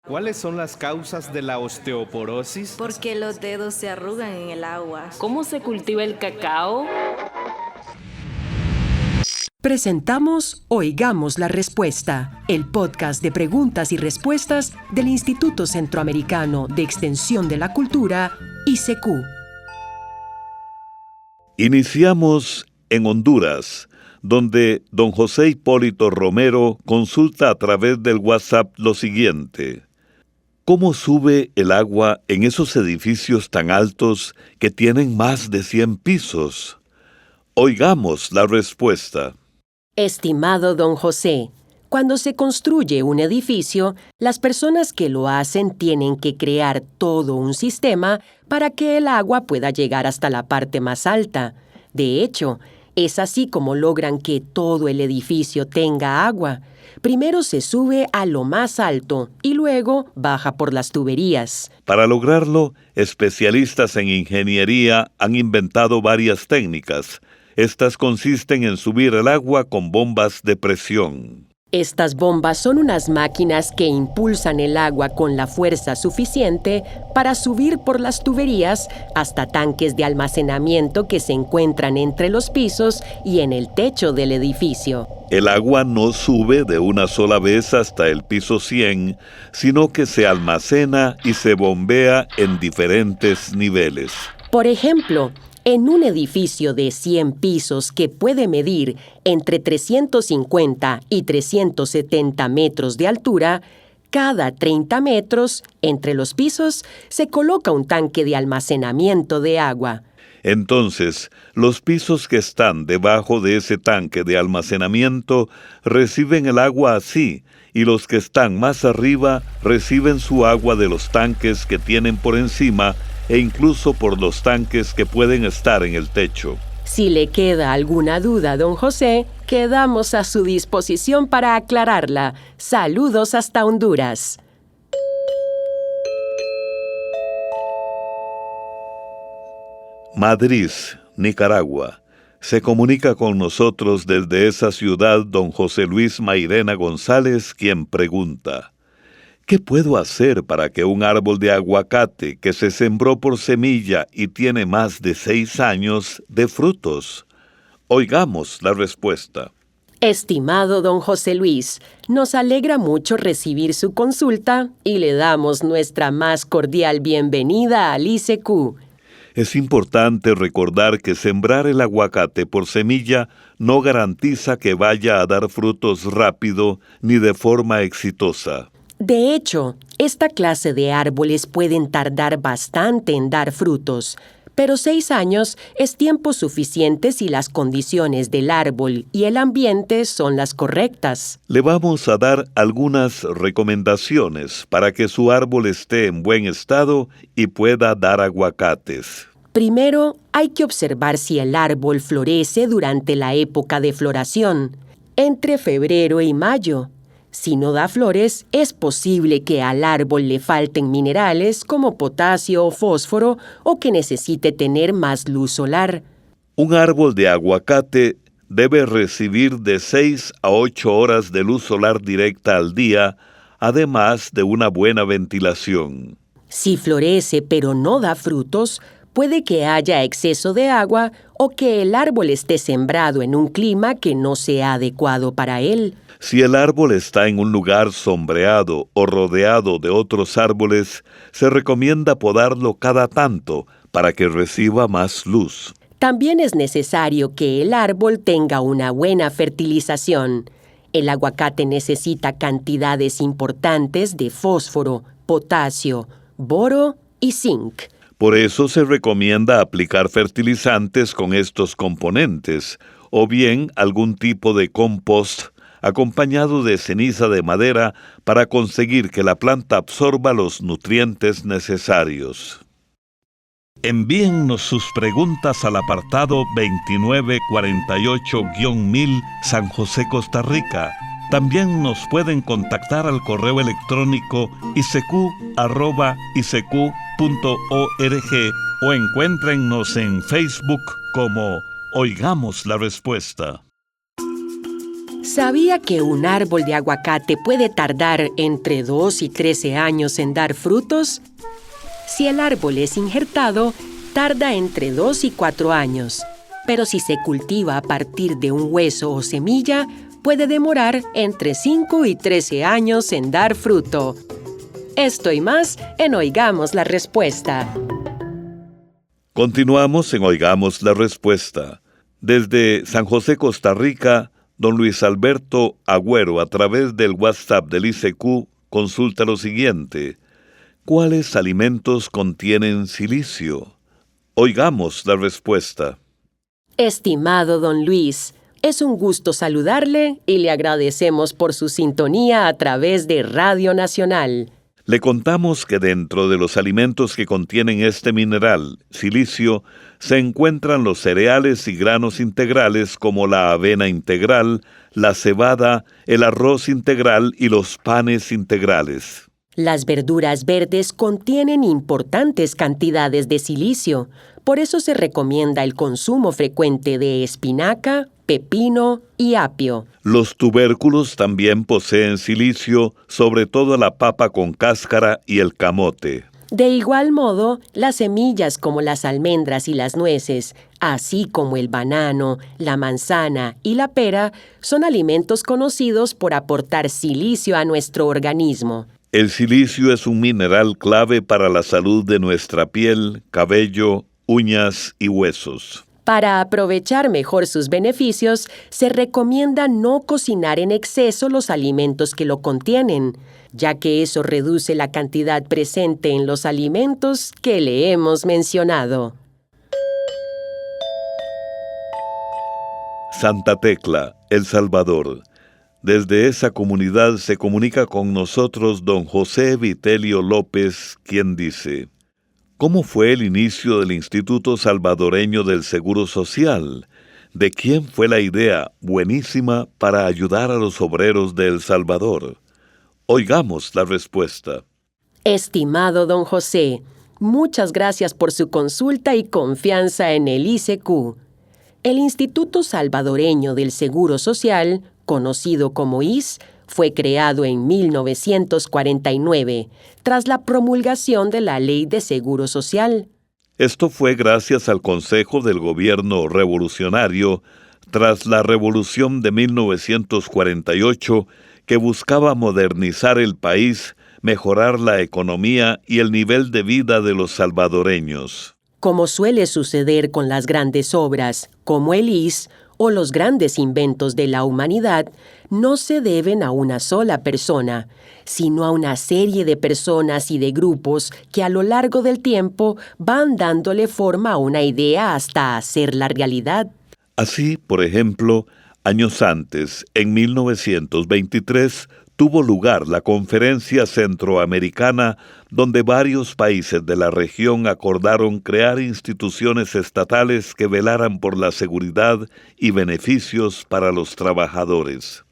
¿Cuáles son las causas de la osteoporosis? Porque los dedos se arrugan en el agua. ¿Cómo se cultiva el cacao? Presentamos Oigamos la Respuesta, el podcast de preguntas y respuestas del Instituto Centroamericano de Extensión de la Cultura, ICQ. Iniciamos en Honduras, donde don José Hipólito Romero consulta a través del WhatsApp lo siguiente. ¿Cómo sube el agua en esos edificios tan altos que tienen más de 100 pisos? Oigamos la respuesta. Estimado don José, cuando se construye un edificio, las personas que lo hacen tienen que crear todo un sistema para que el agua pueda llegar hasta la parte más alta. De hecho, es así como logran que todo el edificio tenga agua. Primero se sube a lo más alto y luego baja por las tuberías. Para lograrlo, especialistas en ingeniería han inventado varias técnicas. Estas consisten en subir el agua con bombas de presión. Estas bombas son unas máquinas que impulsan el agua con la fuerza suficiente para subir por las tuberías hasta tanques de almacenamiento que se encuentran entre los pisos y en el techo del edificio. El agua no sube de una sola vez hasta el piso 100, sino que se almacena y se bombea en diferentes niveles. Por ejemplo, en un edificio de 100 pisos que puede medir entre 350 y 370 metros de altura, cada 30 metros, entre los pisos, se coloca un tanque de almacenamiento de agua. Entonces, los pisos que están debajo de ese tanque de almacenamiento reciben el agua así, y los que están más arriba reciben su agua de los tanques que tienen por encima e incluso por los tanques que pueden estar en el techo. Si le queda alguna duda, don José, quedamos a su disposición para aclararla. Saludos hasta Honduras. Madrid, Nicaragua. Se comunica con nosotros desde esa ciudad don José Luis Mairena González, quien pregunta: ¿qué puedo hacer para que un árbol de aguacate que se sembró por semilla y tiene más de 6 años dé frutos? Oigamos la respuesta. Estimado don José Luis, nos alegra mucho recibir su consulta y le damos nuestra más cordial bienvenida al ICQ. Es importante recordar que sembrar el aguacate por semilla no garantiza que vaya a dar frutos rápido ni de forma exitosa. De hecho, esta clase de árboles pueden tardar bastante en dar frutos, pero 6 años es tiempo suficiente si las condiciones del árbol y el ambiente son las correctas. Le vamos a dar algunas recomendaciones para que su árbol esté en buen estado y pueda dar aguacates. Primero, hay que observar si el árbol florece durante la época de floración, entre febrero y mayo. Si no da flores, es posible que al árbol le falten minerales como potasio o fósforo o que necesite tener más luz solar. Un árbol de aguacate debe recibir de 6 a 8 horas de luz solar directa al día, además de una buena ventilación. Si florece pero no da frutos, puede que haya exceso de agua o que el árbol esté sembrado en un clima que no sea adecuado para él. Si el árbol está en un lugar sombreado o rodeado de otros árboles, se recomienda podarlo cada tanto para que reciba más luz. También es necesario que el árbol tenga una buena fertilización. El aguacate necesita cantidades importantes de fósforo, potasio, boro y zinc. Por eso se recomienda aplicar fertilizantes con estos componentes, o bien algún tipo de compost acompañado de ceniza de madera para conseguir que la planta absorba los nutrientes necesarios. Envíennos sus preguntas al apartado 2948-1000 San José, Costa Rica. También nos pueden contactar al correo electrónico isq@isq.org o encuéntrennos en Facebook como Oigamos la Respuesta. ¿Sabía que un árbol de aguacate puede tardar entre 2 y 13 años en dar frutos? Si el árbol es injertado, tarda entre 2 y 4 años. Pero si se cultiva a partir de un hueso o semilla, puede demorar entre 5 y 13 años en dar fruto. Esto y más en Oigamos la Respuesta. Continuamos en Oigamos la Respuesta. Desde San José, Costa Rica, don Luis Alberto Agüero, a través del WhatsApp del ICQ, consulta lo siguiente: ¿cuáles alimentos contienen silicio? Oigamos la respuesta. Estimado don Luis, es un gusto saludarle y le agradecemos por su sintonía a través de Radio Nacional. Le contamos que dentro de los alimentos que contienen este mineral, silicio, se encuentran los cereales y granos integrales como la avena integral, la cebada, el arroz integral y los panes integrales. Las verduras verdes contienen importantes cantidades de silicio, por eso se recomienda el consumo frecuente de espinaca, pepino y apio. Los tubérculos también poseen silicio, sobre todo la papa con cáscara y el camote. De igual modo, las semillas como las almendras y las nueces, así como el banano, la manzana y la pera, son alimentos conocidos por aportar silicio a nuestro organismo. El silicio es un mineral clave para la salud de nuestra piel, cabello, uñas y huesos. Para aprovechar mejor sus beneficios, se recomienda no cocinar en exceso los alimentos que lo contienen, ya que eso reduce la cantidad presente en los alimentos que le hemos mencionado. Santa Tecla, El Salvador. Desde esa comunidad se comunica con nosotros don José Vitelio López, quien dice: ¿cómo fue el inicio del Instituto Salvadoreño del Seguro Social? ¿De quién fue la idea buenísima para ayudar a los obreros de El Salvador? Oigamos la respuesta. Estimado don José, muchas gracias por su consulta y confianza en el ICQ. El Instituto Salvadoreño del Seguro Social, conocido como ISS, fue creado en 1949, tras la promulgación de la Ley de Seguro Social. Esto fue gracias al Consejo del Gobierno Revolucionario, tras la Revolución de 1948, que buscaba modernizar el país, mejorar la economía y el nivel de vida de los salvadoreños. Como suele suceder con las grandes obras, como el ISS, o los grandes inventos de la humanidad, no se deben a una sola persona, sino a una serie de personas y de grupos que a lo largo del tiempo van dándole forma a una idea hasta hacerla realidad. Así, por ejemplo, años antes, en 1923, tuvo lugar la Conferencia Centroamericana, donde varios países de la región acordaron crear instituciones estatales que velaran por la seguridad y beneficios para los trabajadores.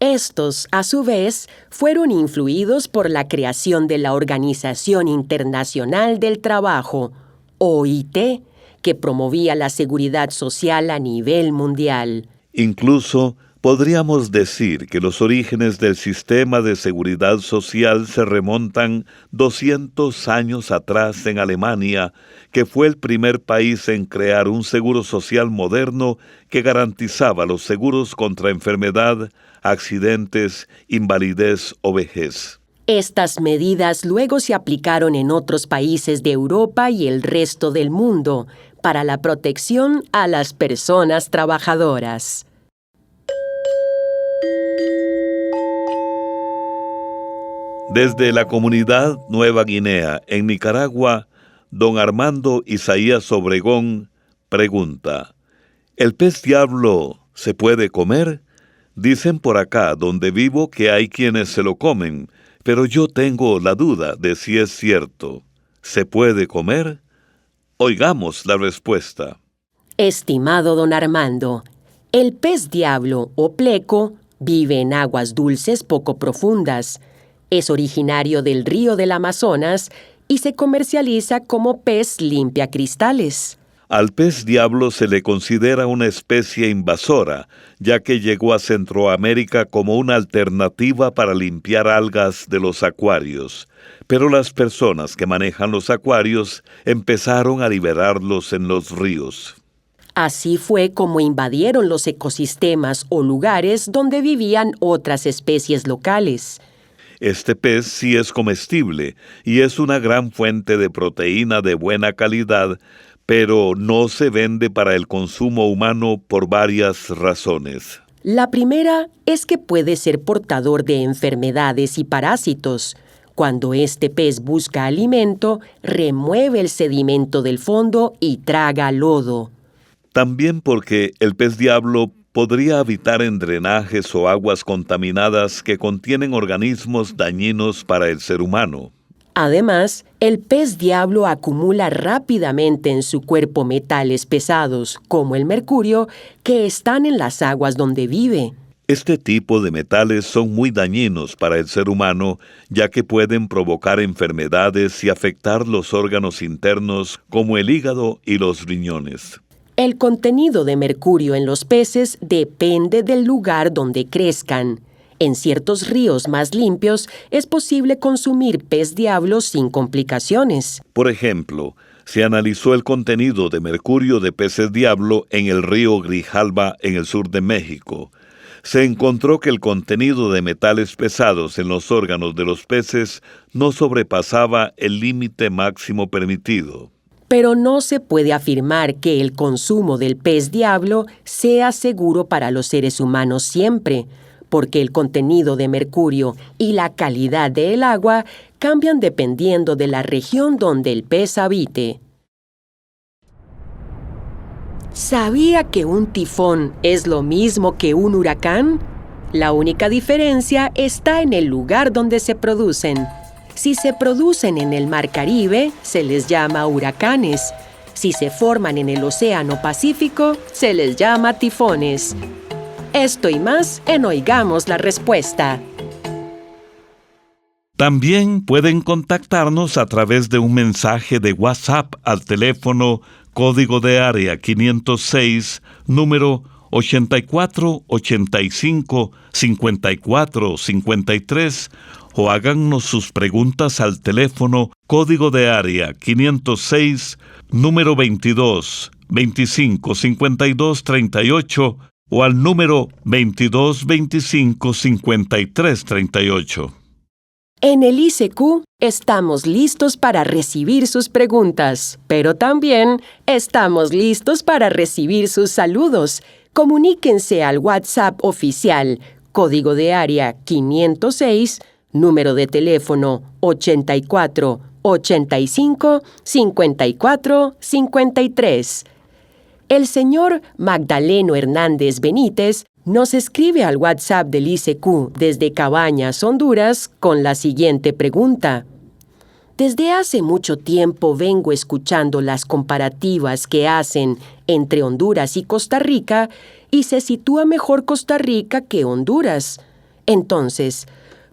Estos, a su vez, fueron influidos por la creación de la Organización Internacional del Trabajo, OIT, que promovía la seguridad social a nivel mundial. Incluso, podríamos decir que los orígenes del sistema de seguridad social se remontan 200 años atrás en Alemania, que fue el primer país en crear un seguro social moderno que garantizaba los seguros contra enfermedad, accidentes, invalidez o vejez. Estas medidas luego se aplicaron en otros países de Europa y el resto del mundo para la protección a las personas trabajadoras. Desde la comunidad Nueva Guinea, en Nicaragua, don Armando Isaías Obregón pregunta: ¿el pez diablo se puede comer? Dicen por acá, donde vivo, que hay quienes se lo comen, pero yo tengo la duda de si es cierto. ¿Se puede comer? Oigamos la respuesta. Estimado don Armando, el pez diablo o pleco vive en aguas dulces poco profundas. Es originario del río del Amazonas y se comercializa como pez limpiacristales. Al pez diablo se le considera una especie invasora, ya que llegó a Centroamérica como una alternativa para limpiar algas de los acuarios. Pero las personas que manejan los acuarios empezaron a liberarlos en los ríos. Así fue como invadieron los ecosistemas o lugares donde vivían otras especies locales. Este pez sí es comestible y es una gran fuente de proteína de buena calidad, pero no se vende para el consumo humano por varias razones. La primera es que puede ser portador de enfermedades y parásitos. Cuando este pez busca alimento, remueve el sedimento del fondo y traga lodo. También porque el pez diablo podría habitar en drenajes o aguas contaminadas que contienen organismos dañinos para el ser humano. Además, el pez diablo acumula rápidamente en su cuerpo metales pesados, como el mercurio, que están en las aguas donde vive. Este tipo de metales son muy dañinos para el ser humano, ya que pueden provocar enfermedades y afectar los órganos internos como el hígado y los riñones. El contenido de mercurio en los peces depende del lugar donde crezcan. En ciertos ríos más limpios es posible consumir pez diablo sin complicaciones. Por ejemplo, se analizó el contenido de mercurio de peces diablo en el río Grijalba en el sur de México. Se encontró que el contenido de metales pesados en los órganos de los peces no sobrepasaba el límite máximo permitido. Pero no se puede afirmar que el consumo del pez diablo sea seguro para los seres humanos siempre, porque el contenido de mercurio y la calidad del agua cambian dependiendo de la región donde el pez habite. ¿Sabía que un tifón es lo mismo que un huracán? La única diferencia está en el lugar donde se producen. Si se producen en el Mar Caribe, se les llama huracanes. Si se forman en el Océano Pacífico, se les llama tifones. Esto y más en Oigamos la Respuesta. También pueden contactarnos a través de un mensaje de WhatsApp al teléfono código de área 506, número 8485-5453, o háganos sus preguntas al teléfono código de área 506, número 22 25 52 38, o al número 22 25 53 38. En el ICQ estamos listos para recibir sus preguntas, pero también estamos listos para recibir sus saludos. Comuníquense al WhatsApp oficial, código de área 506, número de teléfono 84 85 54 53. El señor Magdaleno Hernández Benítez nos escribe al WhatsApp del ICQ desde Cabañas, Honduras, con la siguiente pregunta. Desde hace mucho tiempo vengo escuchando las comparativas que hacen entre Honduras y Costa Rica y se sitúa mejor Costa Rica que Honduras. Entonces,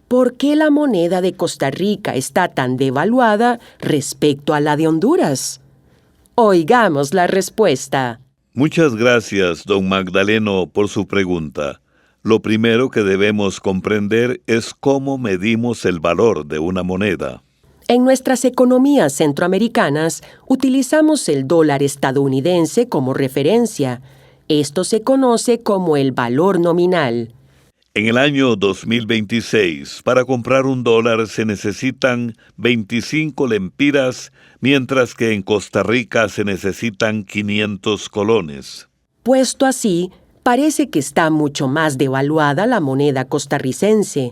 ¿por qué la moneda de Costa Rica está tan devaluada respecto a la de Honduras? Oigamos la respuesta. Muchas gracias, don Magdaleno, por su pregunta. Lo primero que debemos comprender es cómo medimos el valor de una moneda. En nuestras economías centroamericanas utilizamos el dólar estadounidense como referencia. Esto se conoce como el valor nominal. En el año 2026, para comprar $1 se necesitan 25 lempiras, mientras que en Costa Rica se necesitan 500 colones. Puesto así, parece que está mucho más devaluada la moneda costarricense.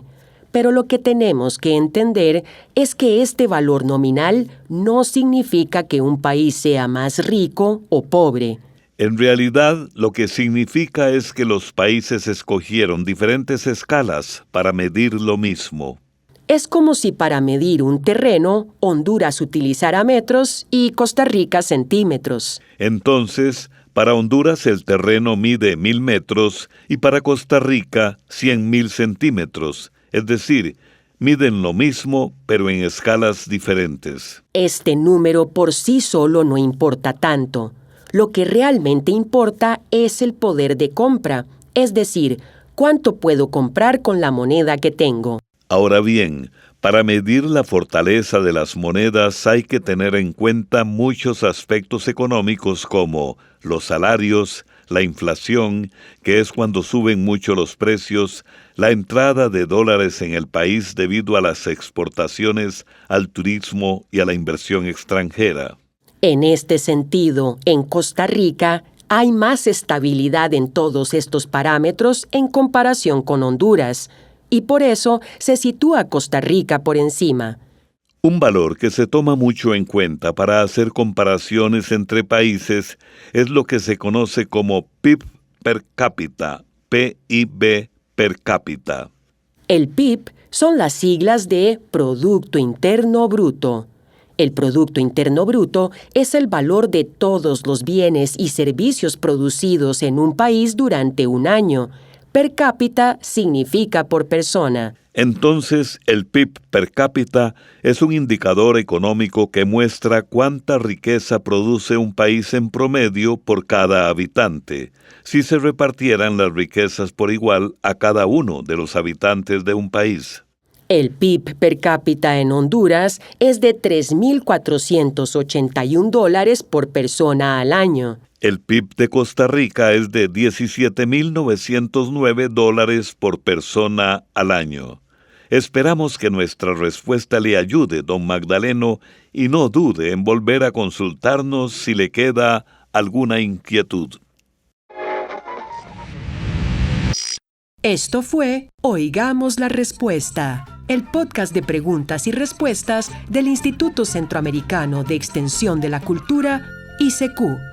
Pero lo que tenemos que entender es que este valor nominal no significa que un país sea más rico o pobre. En realidad, lo que significa es que los países escogieron diferentes escalas para medir lo mismo. Es como si para medir un terreno, Honduras utilizara metros y Costa Rica centímetros. Entonces, para Honduras el terreno mide 1000 metros y para Costa Rica 100.000 centímetros. Es decir, miden lo mismo, pero en escalas diferentes. Este número por sí solo no importa tanto. Lo que realmente importa es el poder de compra, es decir, cuánto puedo comprar con la moneda que tengo. Ahora bien, para medir la fortaleza de las monedas hay que tener en cuenta muchos aspectos económicos como los salarios, la inflación, que es cuando suben mucho los precios, la entrada de dólares en el país debido a las exportaciones, al turismo y a la inversión extranjera. En este sentido, en Costa Rica, hay más estabilidad en todos estos parámetros en comparación con Honduras, y por eso se sitúa Costa Rica por encima. Un valor que se toma mucho en cuenta para hacer comparaciones entre países es lo que se conoce como PIB per cápita, PIB per cápita. El PIB son las siglas de Producto Interno Bruto. El Producto Interno Bruto es el valor de todos los bienes y servicios producidos en un país durante un año. Per cápita significa por persona. Entonces, el PIB per cápita es un indicador económico que muestra cuánta riqueza produce un país en promedio por cada habitante, si se repartieran las riquezas por igual a cada uno de los habitantes de un país. El PIB per cápita en Honduras es de $3,481 por persona al año. El PIB de Costa Rica es de $17,909 por persona al año. Esperamos que nuestra respuesta le ayude, don Magdaleno, y no dude en volver a consultarnos si le queda alguna inquietud. Esto fue Oigamos la Respuesta, el podcast de preguntas y respuestas del Instituto Centroamericano de Extensión de la Cultura, ICQ.